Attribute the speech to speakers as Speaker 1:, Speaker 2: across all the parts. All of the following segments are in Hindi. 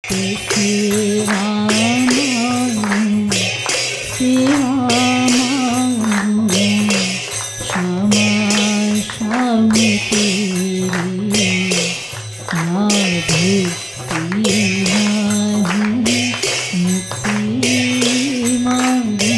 Speaker 1: सेवा मांगू, सेवा मांगू, क्षमा क्षम तेरी ना भक्ति नहीं मुक्ति मांगे।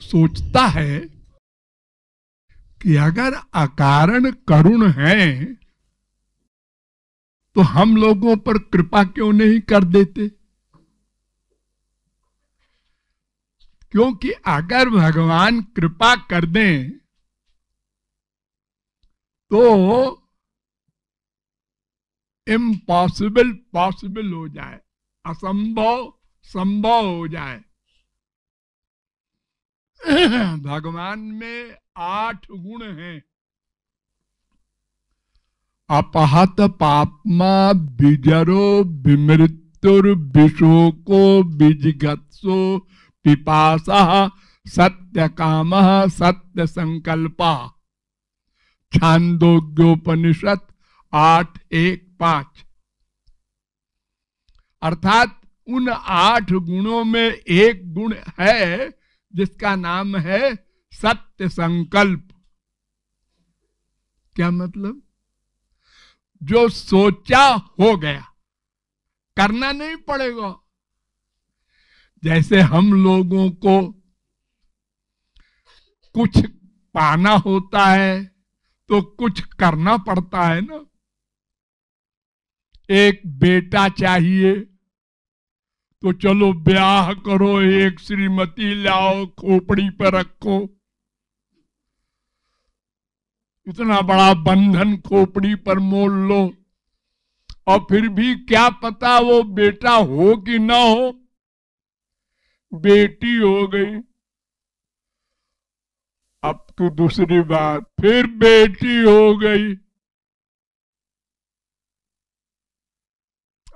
Speaker 2: सोचता है कि अगर अकारण करुण है तो हम लोगों पर कृपा क्यों नहीं कर देते। क्योंकि अगर भगवान कृपा कर दें तो इम्पॉसिबल पॉसिबल हो जाए, असंभव संभव हो जाए। भगवान में 8 गुण हैं। अपहत पापमा बिजरो विमृत्युर विशोको विजिगत्सो पिपासा सत्य काम सत्य संकल्पा। छांदोग्योपनिषद 8:1-5। अर्थात उन 8 गुणों में एक गुण है जिसका नाम है सत्य संकल्प। क्या मतलब? जो सोचा हो गया, करना नहीं पड़ेगा। जैसे हम लोगों को कुछ पाना होता है तो कुछ करना पड़ता है ना। एक बेटा चाहिए तो चलो ब्याह करो, एक श्रीमती लाओ, खोपड़ी पर रखो। इतना बड़ा बंधन खोपड़ी पर मोल लो, और फिर भी क्या पता वो बेटा हो कि ना हो। बेटी हो गई, अब तो दूसरी बात, फिर बेटी हो गई।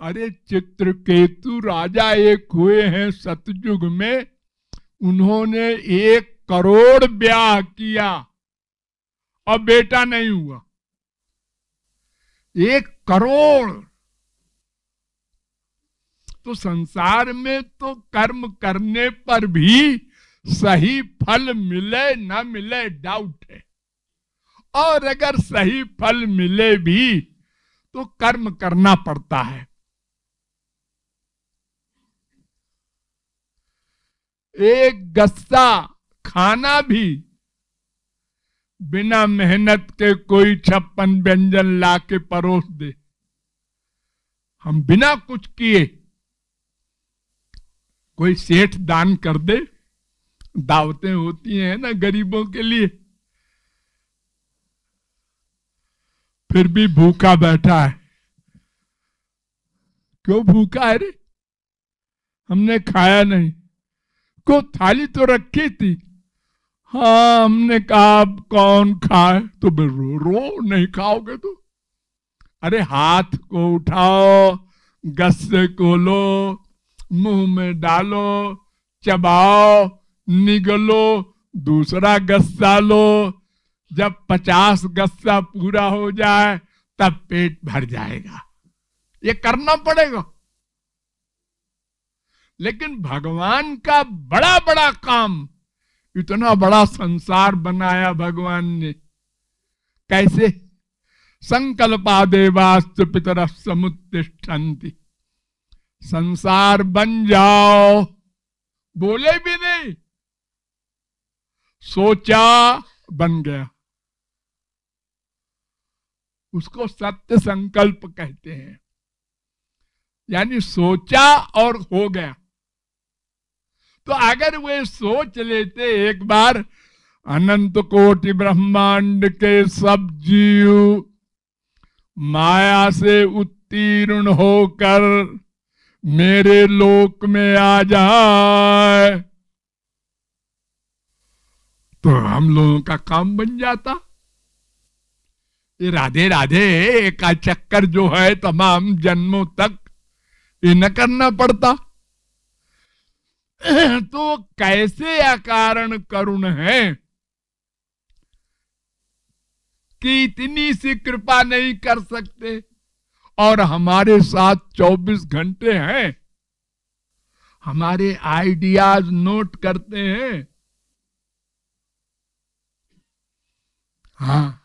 Speaker 2: अरे चित्रकेतु राजा एक हुए हैं सतयुग में, उन्होंने 1 करोड़ ब्याह किया और बेटा नहीं हुआ। 1 करोड़। तो संसार में तो कर्म करने पर भी सही फल मिले ना मिले डाउट है, और अगर सही फल मिले भी तो कर्म करना पड़ता है। एक गस्सा खाना भी बिना मेहनत के कोई 56 व्यंजन ला के परोस दे, हम बिना कुछ किए कोई सेठ दान कर दे, दावतें होती हैं ना गरीबों के लिए, फिर भी भूखा बैठा है। क्यों भूखा है रे? हमने खाया नहीं। को थाली तो रखी थी। हाँ, हमने कहा अब कौन खाए, तो रो नहीं खाओगे तो। अरे हाथ को उठाओ, गस्से को लो, मुंह में डालो, चबाओ, निगलो, दूसरा गस्सा लो। जब 50 गस्सा पूरा हो जाए तब पेट भर जाएगा। ये करना पड़ेगा। लेकिन भगवान का बड़ा बड़ा काम, इतना बड़ा संसार बनाया भगवान ने। कैसे? संकल्पादेवास्त पितरः समुत्तिष्ठन्ति। संसार बन जाओ, बोले भी नहीं, सोचा बन गया। उसको सत्य संकल्प कहते हैं। यानी सोचा और हो गया। तो अगर वे सोच लेते एक बार, अनंत कोटि ब्रह्मांड के सब जीव माया से उत्तीर्ण होकर मेरे लोक में आ जाए, तो हम लोगों का काम बन जाता। ये राधे राधे का चक्कर जो है तमाम जन्मों तक ये न करना पड़ता। तो कैसे अकारण करुण है कि इतनी सी कृपा नहीं कर सकते, और हमारे साथ 24 घंटे हैं, हमारे आइडियाज नोट करते हैं। हाँ,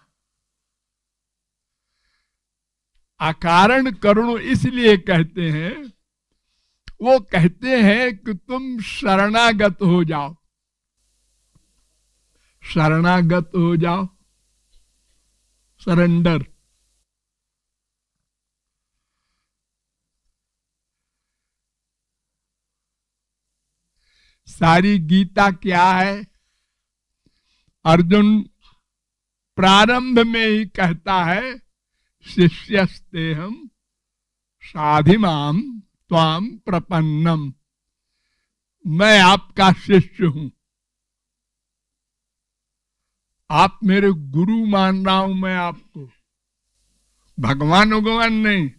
Speaker 2: अकारण करुण इसलिए कहते हैं, वो कहते हैं कि तुम शरणागत हो जाओ, शरणागत हो जाओ, सरेंडर। सारी गीता क्या है? अर्जुन प्रारंभ में ही कहता है, शिष्यस्तेहम साधिमाम त्वाम प्रपन्नम। मैं आपका शिष्य हूं, आप मेरे गुरु मान रहा हूं मैं आपको। भगवान भगवान नहीं,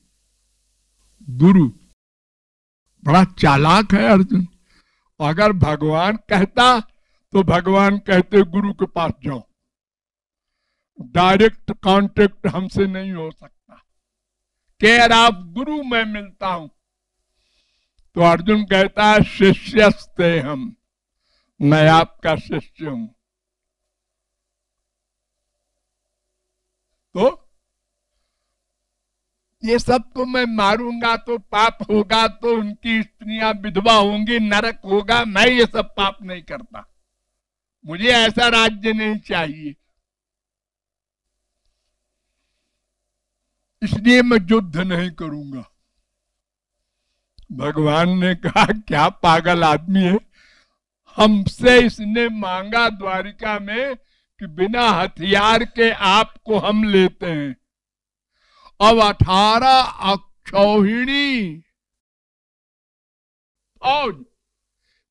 Speaker 2: गुरु। बड़ा चालाक है अर्जुन। अगर भगवान कहता तो भगवान कहते गुरु के पास जाओ, डायरेक्ट कांटेक्ट हमसे नहीं हो सकता। कह आप गुरु मैं मिलता हूं, तो अर्जुन कहता है शिष्यस्ते हम, मैं आपका शिष्य हूं। तो ये सब तो मैं मारूंगा तो पाप होगा, तो उनकी स्त्रियां विधवा होंगी, नरक होगा। मैं ये सब पाप नहीं करता, मुझे ऐसा राज्य नहीं चाहिए, इसलिए मैं युद्ध नहीं करूंगा। भगवान ने कहा क्या पागल आदमी है, हमसे इसने मांगा द्वारिका में कि बिना हथियार के आपको हम लेते हैं। अब 18 अक्षौहिणी फौज,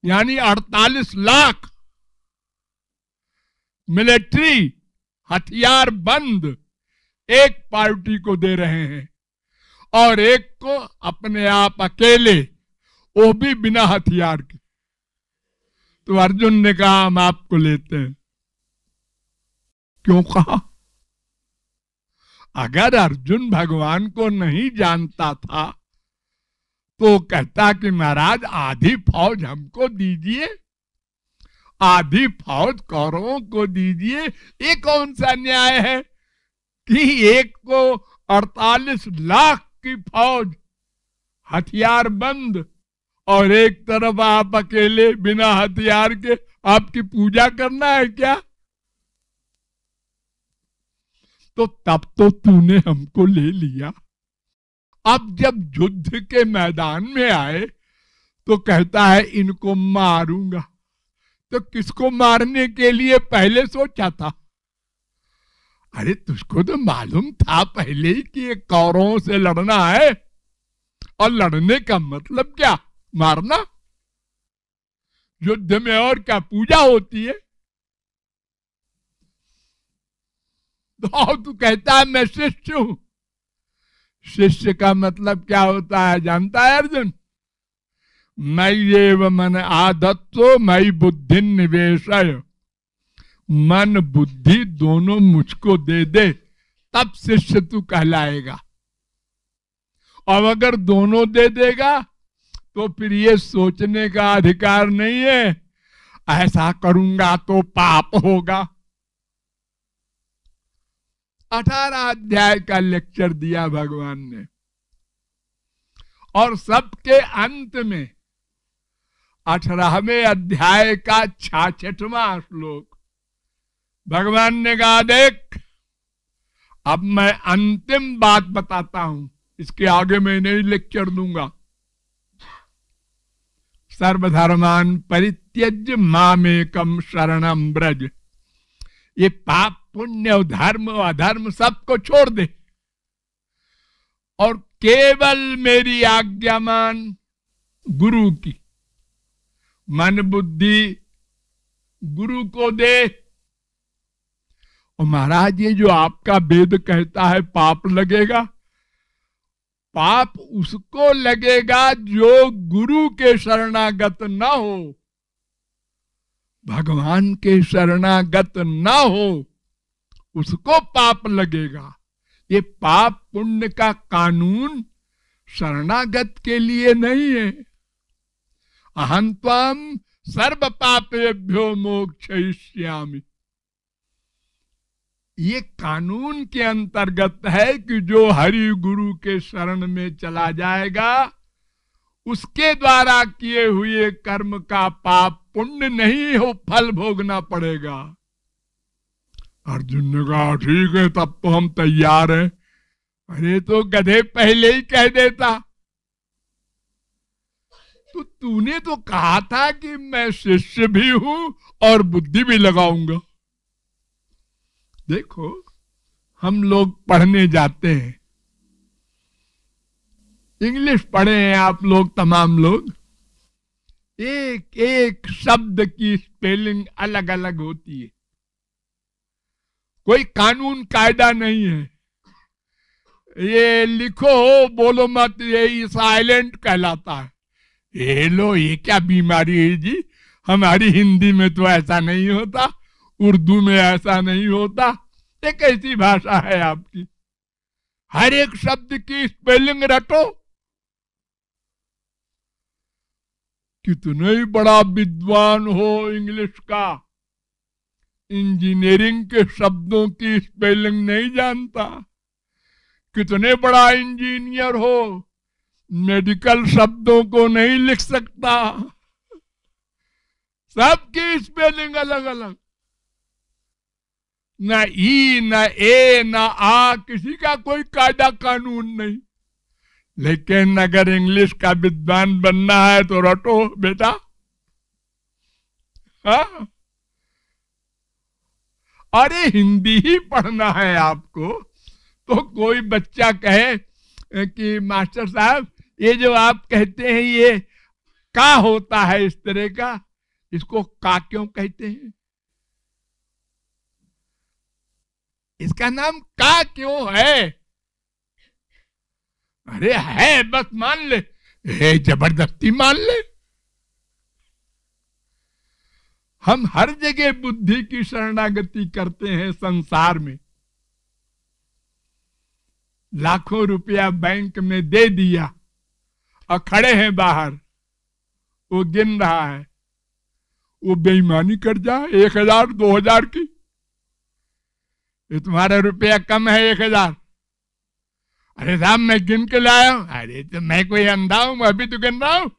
Speaker 2: यानी 48 लाख मिलिट्री हथियार बंद एक पार्टी को दे रहे हैं, और एक को अपने आप अकेले, वो भी बिना हथियार के। तो अर्जुन ने कहा हम आपको लेते हैं। क्यों कहा? अगर अर्जुन भगवान को नहीं जानता था तो कहता कि महाराज आधी फौज हमको दीजिए, आधी फौज कौरवों को दीजिए। ये कौन सा न्याय है कि एक को 48 लाख की फौज हथियार बंद, और एक तरफ आप अकेले बिना हथियार के, आपकी पूजा करना है क्या? तो तब तो तूने हमको ले लिया। अब जब युद्ध के मैदान में आए तो कहता है इनको मारूंगा। तो किसको मारने के लिए पहले सोचा था? अरे तुझको तो मालूम था पहले ही कि ये कौरवों से लड़ना है, और लड़ने का मतलब क्या? मारना। युद्ध में और क्या पूजा होती है? तो तू कहता है मैं शिष्य हूं। शिष्य का मतलब क्या होता है जानता है अर्जुन? मय्येव मन आधत्तो मयि बुद्धि निवेशय। मन बुद्धि दोनों मुझको दे दे, तब शिष्य तू कहलाएगा। और अगर दोनों दे देगा तो फिर ये सोचने का अधिकार नहीं है ऐसा करूंगा तो पाप होगा। 18 अध्याय का लेक्चर दिया भगवान ने, और सबके अंत में 18वें अध्याय का 66वां श्लोक भगवान ने कहा देख अब मैं अंतिम बात बताता हूं, इसके आगे मैं नहीं लेक्चर दूंगा। सर्वधर्मान परित्यज्य मामेकम शरणम ब्रज। ये पाप पुण्य धर्म अधर्म सबको छोड़ दे और केवल मेरी आज्ञा मान। गुरु की मन बुद्धि गुरु को दे। और महाराज ये जो आपका वेद कहता है पाप लगेगा, पाप उसको लगेगा जो गुरु के शरणागत ना हो, भगवान के शरणागत ना हो, उसको पाप लगेगा। ये पाप पुण्य का कानून शरणागत के लिए नहीं है। अहं त्वाम सर्व पापेभ्यो मोक्षयिष्यामि। ये कानून के अंतर्गत है कि जो हरि गुरु के शरण में चला जाएगा उसके द्वारा किए हुए कर्म का पाप पुण्य नहीं हो फल भोगना पड़ेगा। अर्जुन ने कहा ठीक है तब तो हम तैयार हैं। अरे तो गधे पहले ही कह देता। तो तूने तो कहा था कि मैं शिष्य भी हूं और बुद्धि भी लगाऊंगा। देखो हम लोग पढ़ने जाते हैं, इंग्लिश पढ़े हैं आप लोग तमाम लोग, एक एक शब्द की स्पेलिंग अलग अलग होती है, कोई कानून कायदा नहीं है। ये लिखो बोलो मत ये साइलेंट कहलाता है। ये लो ये क्या बीमारी है जी, हमारी हिंदी में तो ऐसा नहीं होता, उर्दू में ऐसा नहीं होता। ये कैसी भाषा है आपकी? हर एक शब्द की स्पेलिंग रटो। कितने ही बड़ा विद्वान हो इंग्लिश का, इंजीनियरिंग के शब्दों की स्पेलिंग नहीं जानता। कितने बड़ा इंजीनियर हो, मेडिकल शब्दों को नहीं लिख सकता। सबकी स्पेलिंग अलग अलग, न ई न ए न आ, किसी का कोई कायदा कानून नहीं। लेकिन अगर इंग्लिश का विद्वान बनना है तो रटो बेटा। हाँ? अरे हिंदी ही पढ़ना है आपको तो कोई बच्चा कहे कि मास्टर साहब ये जो आप कहते हैं ये का होता है इस तरह का, इसको का क्यों कहते हैं? इसका नाम का क्यों है? अरे है बस मान ले, जबरदस्ती मान ले। हम हर जगह बुद्धि की शरणागति करते हैं संसार में। लाखों रुपया बैंक में दे दिया और खड़े हैं बाहर, वो गिन रहा है, वो बेईमानी कर जाए 1000 2000 की। ये तुम्हारा रुपया कम है 1000। अरे साहब मैं गिन के लाया हूं। अरे तो मैं कोई अंधा हूं, मैं अभी तो गिन रहा हूं।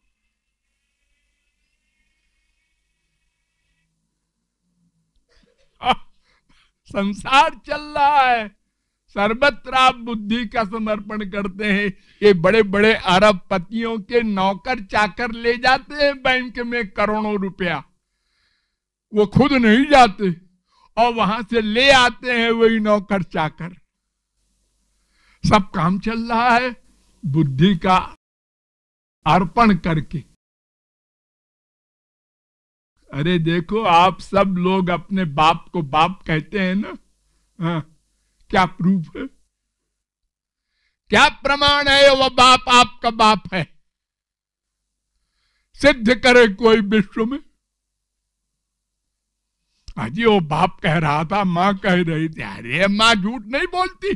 Speaker 2: संसार चल रहा है, सर्वत्र आप बुद्धि का समर्पण करते हैं। ये बड़े बड़े अरबपतियों के नौकर चाकर ले जाते हैं बैंक में करोड़ों रुपया, वो खुद नहीं जाते और वहां से ले आते हैं वही नौकर चाकर। सब काम चल रहा है बुद्धि का अर्पण करके। अरे देखो, आप सब लोग अपने बाप को बाप कहते हैं ना, हाँ, क्या प्रूफ है, क्या प्रमाण है वह बाप आपका बाप है? सिद्ध करे कोई विश्व में। अजी वो बाप कह रहा था, मां कह रही थी। अरे मां झूठ नहीं बोलती,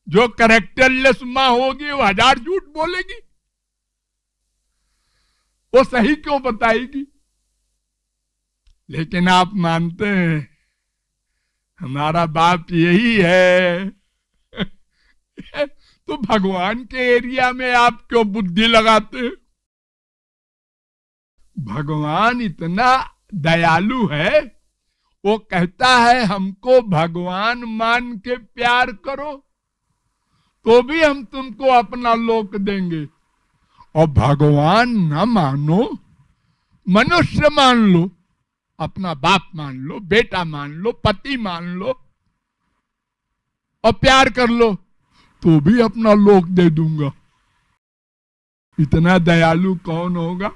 Speaker 2: जो कैरेक्टरलेस मां होगी वो 1000 झूठ बोलेगी, वो सही क्यों बताएगी? लेकिन आप मानते हैं हमारा बाप यही है। तो भगवान के एरिया में आप क्यों बुद्धि लगाते हैं? भगवान इतना दयालु है, वो कहता है हमको भगवान मान के प्यार करो तो भी हम तुमको अपना लोक देंगे, और भगवान न मानो, मनुष्य मान लो, अपना बाप मान लो, बेटा मान लो, पति मान लो और प्यार कर लो तो भी अपना लोक दे दूंगा। इतना दयालु कौन होगा?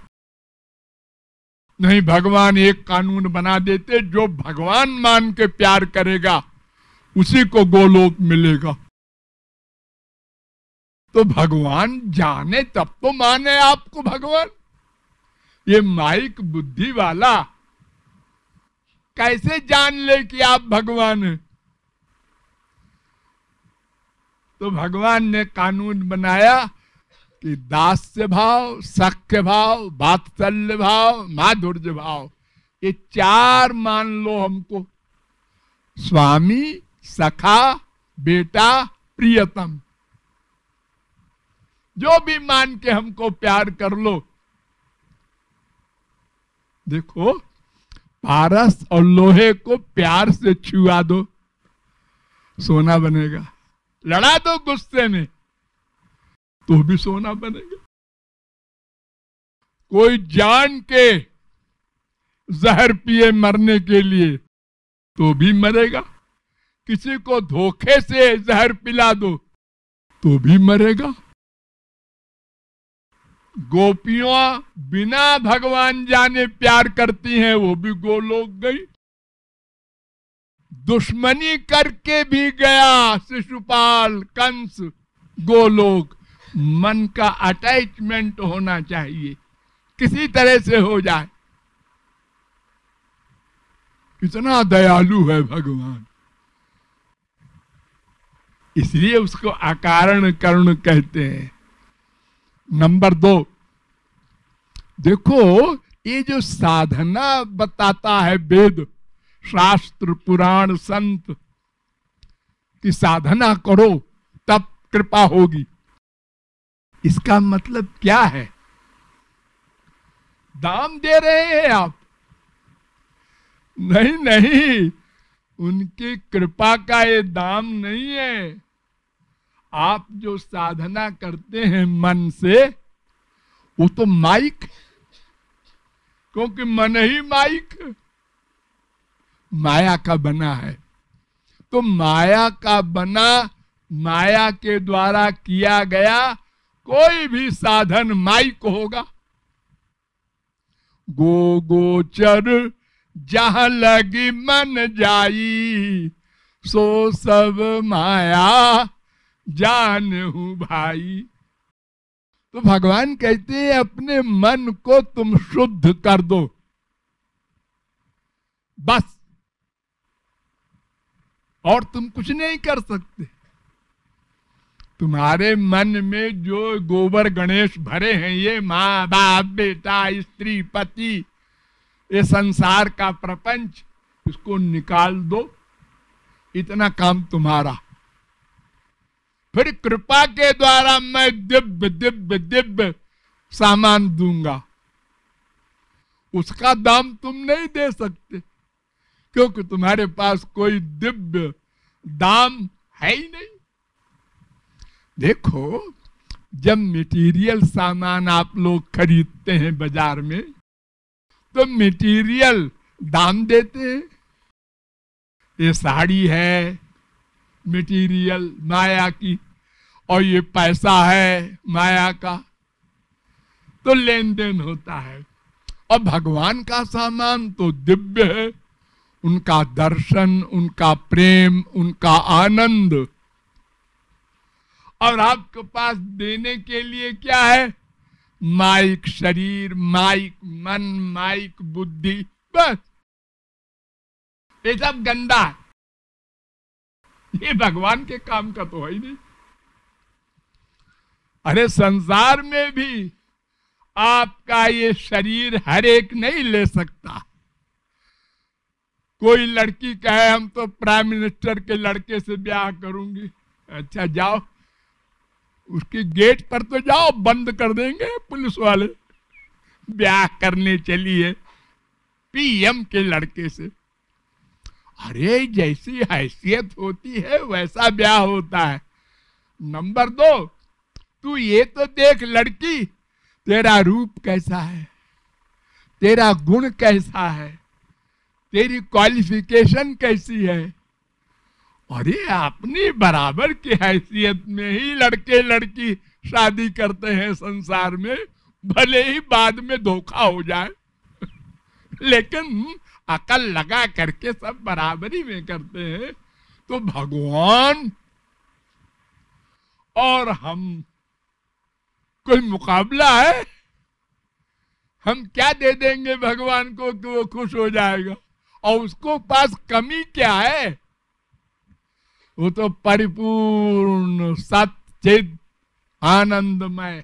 Speaker 2: नहीं, भगवान एक कानून बना देते, जो भगवान मान के प्यार करेगा उसी को गोलोक मिलेगा। तो भगवान जाने तब तो माने आपको भगवान। ये माइक बुद्धि वाला कैसे जान ले कि आप भगवान हैं? तो भगवान ने कानून बनाया कि दास्य भाव, सख्य भाव, वात्सल्य भाव, माधुर्य भाव, ये 4 मान लो हमको। स्वामी, सखा, बेटा, प्रियतम, जो भी मान के हमको प्यार कर लो। देखो, पारस और लोहे को प्यार से छुआ दो, सोना बनेगा। लड़ा दो गुस्से में तो भी सोना बनेगा। कोई जान के जहर पिए मरने के लिए तो भी मरेगा। किसी को धोखे से जहर पिला दो तो भी मरेगा। गोपियां बिना भगवान जाने प्यार करती हैं, वो भी गोलोक गई। दुश्मनी करके भी गया शिशुपाल, कंस, गोलोक। मन का अटैचमेंट होना चाहिए, किसी तरह से हो जाए। कितना दयालु है भगवान, इसलिए उसको अकारण करुण कहते हैं। नंबर 2, देखो, ये जो साधना बताता है वेद, शास्त्र, पुराण, संत की साधना करो तब कृपा होगी, इसका मतलब क्या है? दाम दे रहे हैं आप? नहीं नहीं, उनकी कृपा का ये दाम नहीं है। आप जो साधना करते हैं मन से, वो तो माइक, क्योंकि मन ही माइक माया का बना है। तो माया का बना, माया के द्वारा किया गया कोई भी साधन माइक होगा। गो गोचर जहां लगी मन जाई, सो सब माया जानहु भाई। तो भगवान कहते हैं अपने मन को तुम शुद्ध कर दो, बस, और तुम कुछ नहीं कर सकते। तुम्हारे मन में जो गोबर गणेश भरे हैं, ये माँ बाप, बेटा, स्त्री, पति, ये संसार का प्रपंच, इसको निकाल दो, इतना काम तुम्हारा। फिर कृपा के द्वारा मैं दिव्य दिव्य दिव्य सामान दूंगा, उसका दाम तुम नहीं दे सकते, क्योंकि तुम्हारे पास कोई दिव्य दाम है ही नहीं। देखो, जब मटेरियल सामान आप लोग खरीदते हैं बाजार में, तो मटेरियल दाम देते हैं। ये साड़ी है मटेरियल माया की, और ये पैसा है माया का, तो लेन देन होता है। और भगवान का सामान तो दिव्य है, उनका दर्शन, उनका प्रेम, उनका आनंद। और आपके पास देने के लिए क्या है? माइक शरीर, माइक मन, माइक बुद्धि, बस। ये सब गंदा है, ये भगवान के काम का तो है ही नहीं। अरे संसार में भी आपका ये शरीर हर एक नहीं ले सकता। कोई लड़की कहे हम तो प्राइम मिनिस्टर के लड़के से ब्याह करूंगी, अच्छा जाओ, उसकी गेट पर तो जाओ, बंद कर देंगे पुलिस वाले। ब्याह करने चलिए पीएम के लड़के से। अरे जैसी हैसियत होती है वैसा ब्याह होता है। नंबर 2, तू ये तो देख लड़की, तेरा रूप कैसा है, तेरा गुण कैसा है, तेरी क्वालिफिकेशन कैसी है। अरे अपनी बराबर की हैसियत में ही लड़के लड़की शादी करते हैं संसार में, भले ही बाद में धोखा हो जाए लेकिन अकल लगा करके सब बराबरी में करते हैं। तो भगवान और हम कोई मुकाबला है? हम क्या दे देंगे भगवान को कि वो खुश हो जाएगा? और उसको पास कमी क्या है? वो तो परिपूर्ण सच्चिद आनंदमय,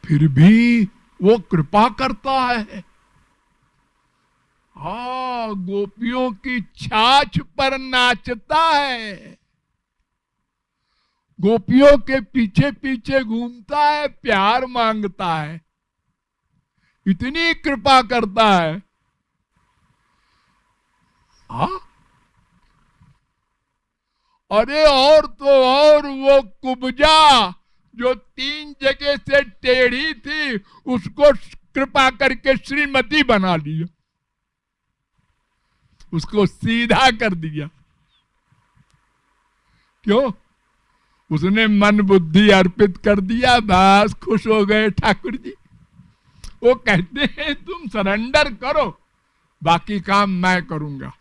Speaker 2: फिर भी वो कृपा करता है। हाँ, गोपियों की छाछ पर नाचता है, गोपियों के पीछे पीछे घूमता है, प्यार मांगता है, इतनी कृपा करता है। हाँ, अरे और तो और वो कुब्जा जो 3 जगह से टेढ़ी थी, उसको कृपा करके श्रीमती बना लिया, उसको सीधा कर दिया। क्यों? उसने मन बुद्धि अर्पित कर दिया, बस खुश हो गए ठाकुर जी। वो कहते हैं तुम सरेंडर करो, बाकी काम मैं करूंगा।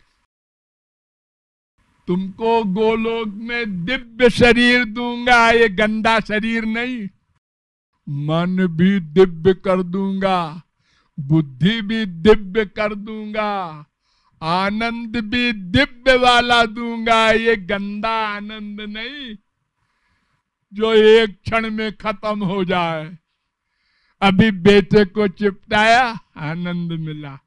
Speaker 2: तुमको गोलोक में दिव्य शरीर दूंगा, ये गंदा शरीर नहीं। मन भी दिव्य कर दूंगा, बुद्धि भी दिव्य कर दूंगा, आनंद भी दिव्य वाला दूंगा, ये गंदा आनंद नहीं जो एक क्षण में खत्म हो जाए। अभी बेटे को चिपटाया, आनंद मिला,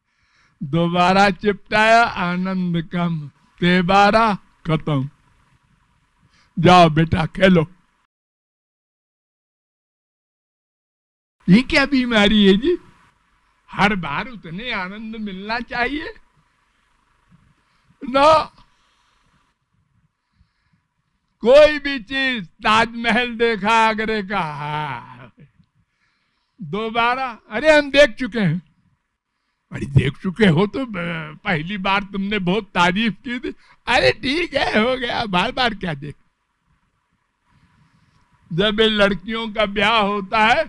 Speaker 2: दोबारा चिपटाया, आनंद कम, तेबारा खत्म, जाओ बेटा खेलो। ये क्या बीमारी है जी? हर बार उतने आनंद मिलना चाहिए ना। कोई भी चीज, ताजमहल देखा आगरे का, दोबारा, अरे हम देख चुके हैं। अरे देख चुके हो तो पहली बार तुमने बहुत तारीफ की थी, अरे ठीक है हो गया, बार बार क्या देख। जब इन लड़कियों का ब्याह होता है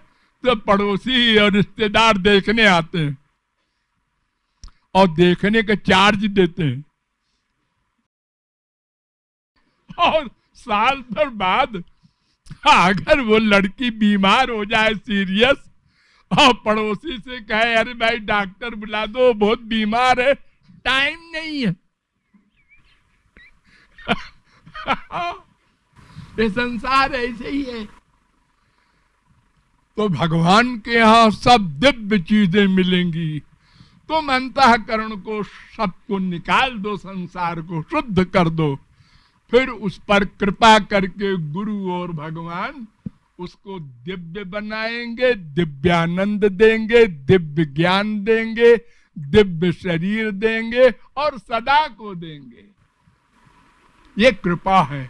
Speaker 2: तो पड़ोसी और रिश्तेदार देखने आते हैं और देखने का चार्ज देते हैं, और साल भर बाद अगर वो लड़की बीमार हो जाए सीरियस, और पड़ोसी से कहे अरे भाई डॉक्टर बुला दो, बहुत बीमार है, टाइम नहीं है ये संसार ऐसे ही है। तो भगवान के यहां सब दिव्य चीजें मिलेंगी। तुम अंतःकरण को सबको निकाल दो, संसार को शुद्ध कर दो, फिर उस पर कृपा करके गुरु और भगवान उसको दिव्य बनाएंगे, दिव्यानंद देंगे, दिव्य ज्ञान देंगे, दिव्य शरीर देंगे और सदा को देंगे। ये कृपा है,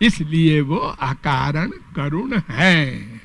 Speaker 2: इसलिए वो अकारण करुण है।